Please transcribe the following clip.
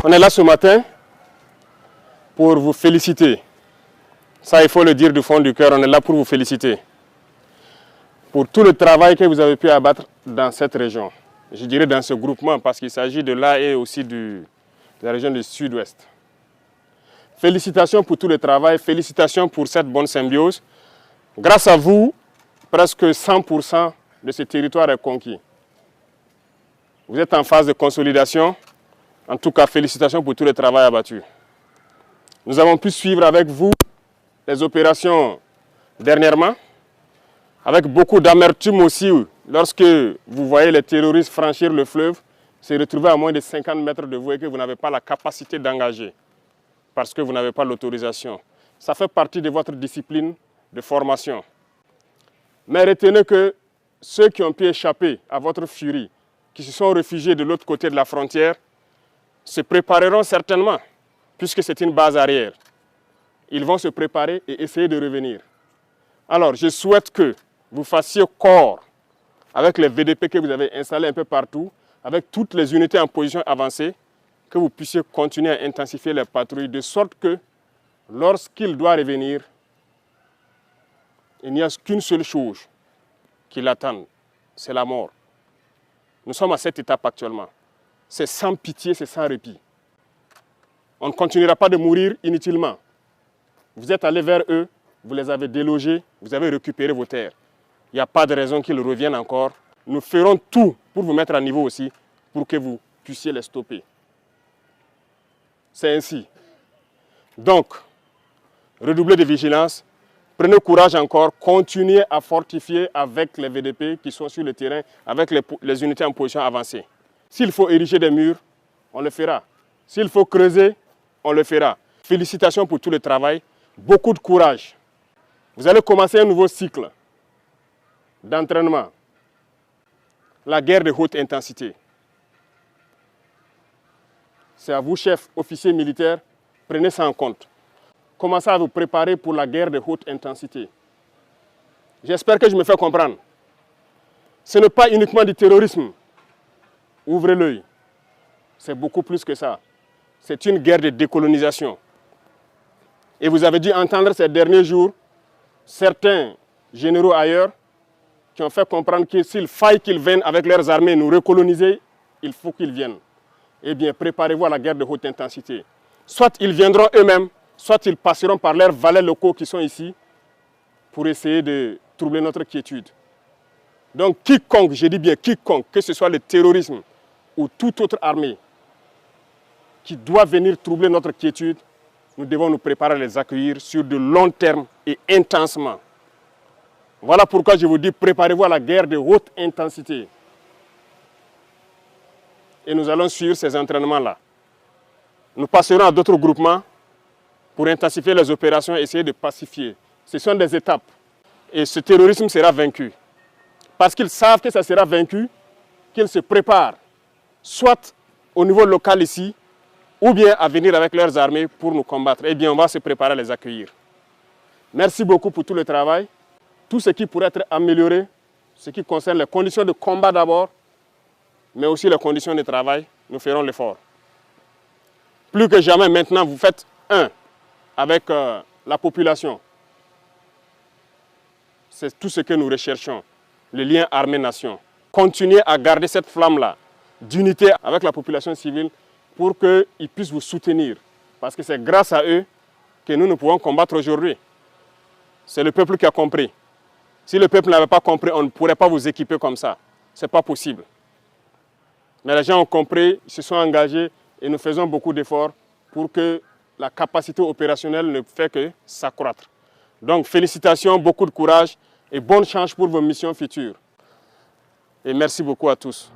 On est là ce matin pour vous féliciter. Ça, il faut le dire du fond du cœur, on est là pour vous féliciter. Pour tout le travail que vous avez pu abattre dans cette région. Je dirais dans ce groupement, parce qu'il s'agit de là et aussi de la région du sud-ouest. Félicitations pour tout le travail, félicitations pour cette bonne symbiose. Grâce à vous, presque 100% de ce territoire est conquis. Vous êtes en phase de consolidation. En tout cas, félicitations pour tout le travail abattu. Nous avons pu suivre avec vous les opérations dernièrement, avec beaucoup d'amertume aussi, lorsque vous voyez les terroristes franchir le fleuve, se retrouver à moins de 50 mètres de vous et que vous n'avez pas la capacité d'engager, parce que vous n'avez pas l'autorisation. Ça fait partie de votre discipline de formation. Mais retenez que ceux qui ont pu échapper à votre furie, qui se sont réfugiés de l'autre côté de la frontière, se prépareront certainement, puisque c'est une base arrière. Ils vont se préparer et essayer de revenir. Alors, je souhaite que vous fassiez corps avec les VDP que vous avez installés un peu partout, avec toutes les unités en position avancée, que vous puissiez continuer à intensifier les patrouilles, de sorte que, lorsqu'il doit revenir, il n'y a qu'une seule chose qui l'attend, c'est la mort. Nous sommes à cette étape actuellement. C'est sans pitié, c'est sans répit. On ne continuera pas de mourir inutilement. Vous êtes allés vers eux, vous les avez délogés, vous avez récupéré vos terres. Il n'y a pas de raison qu'ils reviennent encore. Nous ferons tout pour vous mettre à niveau aussi, pour que vous puissiez les stopper. C'est ainsi. Donc, redoublez de vigilance, prenez courage encore, continuez à fortifier avec les VDP qui sont sur le terrain, avec les unités en position avancée. S'il faut ériger des murs, on le fera. S'il faut creuser, on le fera. Félicitations pour tout le travail, beaucoup de courage. Vous allez commencer un nouveau cycle d'entraînement. La guerre de haute intensité. C'est à vous, chefs, officiers militaires, prenez ça en compte. Commencez à vous préparer pour la guerre de haute intensité. J'espère que je me fais comprendre. Ce n'est pas uniquement du terrorisme. Ouvrez l'œil. C'est beaucoup plus que ça. C'est une guerre de décolonisation. Et vous avez dû entendre ces derniers jours certains généraux ailleurs qui ont fait comprendre que s'il faille qu'ils viennent avec leurs armées nous recoloniser, il faut qu'ils viennent. Eh bien, préparez-vous à la guerre de haute intensité. Soit ils viendront eux-mêmes, soit ils passeront par leurs valets locaux qui sont ici pour essayer de troubler notre quiétude. Donc quiconque, je dis bien quiconque, que ce soit le terrorisme ou toute autre armée qui doit venir troubler notre quiétude, nous devons nous préparer à les accueillir sur de long terme et intensement. Voilà pourquoi je vous dis, préparez-vous à la guerre de haute intensité. Et nous allons suivre ces entraînements-là. Nous passerons à d'autres groupements pour intensifier les opérations et essayer de pacifier. Ce sont des étapes. Et ce terrorisme sera vaincu. Parce qu'ils savent que ça sera vaincu, qu'ils se préparent, soit au niveau local ici, ou bien à venir avec leurs armées pour nous combattre. Eh bien, on va se préparer à les accueillir. Merci beaucoup pour tout le travail. Tout ce qui pourrait être amélioré, ce qui concerne les conditions de combat d'abord, mais aussi les conditions de travail, nous ferons l'effort. Plus que jamais, maintenant, vous faites un avec la population. C'est tout ce que nous recherchons, le lien armée-nation. Continuez à garder cette flamme-là d'unité avec la population civile pour qu'ils puissent vous soutenir. Parce que c'est grâce à eux que nous pouvons combattre aujourd'hui. C'est le peuple qui a compris. Si le peuple n'avait pas compris, on ne pourrait pas vous équiper comme ça. Ce n'est pas possible. Mais les gens ont compris, ils se sont engagés et nous faisons beaucoup d'efforts pour que la capacité opérationnelle ne fait que s'accroître. Donc félicitations, beaucoup de courage et bonne chance pour vos missions futures. Et merci beaucoup à tous.